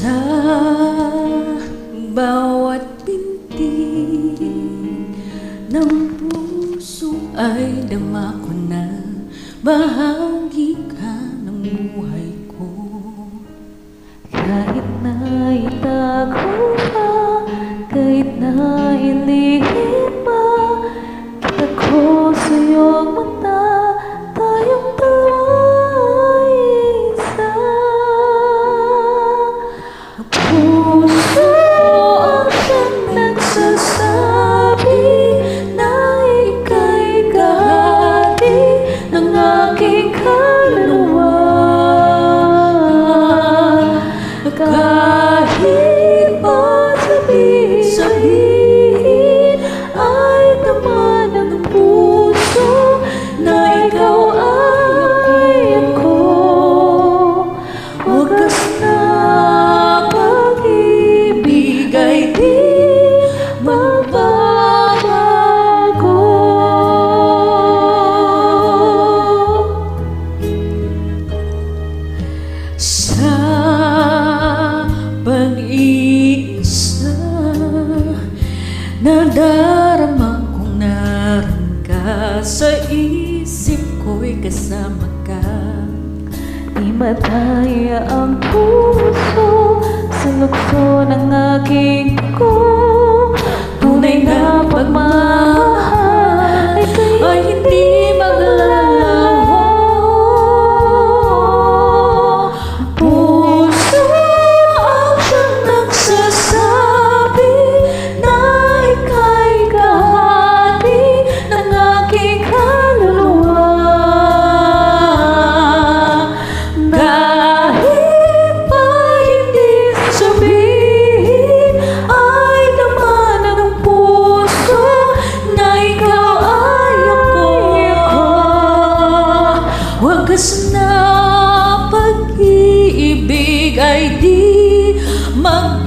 Sa bawat binti ng puso ay dama ko na bahagi ka ng buhay ko. Kahit na itago pa, kahit na ilihim pa, kita ko sa iyong mata, tayong dalawa'y isa. Puso ang siyang nagsasabi na ika'y kahati ng aking kaluluwa. Kahit pa sabihin ay naman ng puso na ikaw ay ako. Wagas na pag-ibig ay di magbabago. Sa pag-iisa, nadarama kong naroon ka sa isip ko'y kasama ka. Di madaya ang puso sa lukso ng aking ko. Tunay na pagmamahal ay hindi maglalaho. Puso ang siyang nagsasabi na ika'y kahati ng aking kaluluwa. Kahit pa hindi sabihin ay naman ng puso na ikaw ay ako. Wagas na pag-ibig ay di mag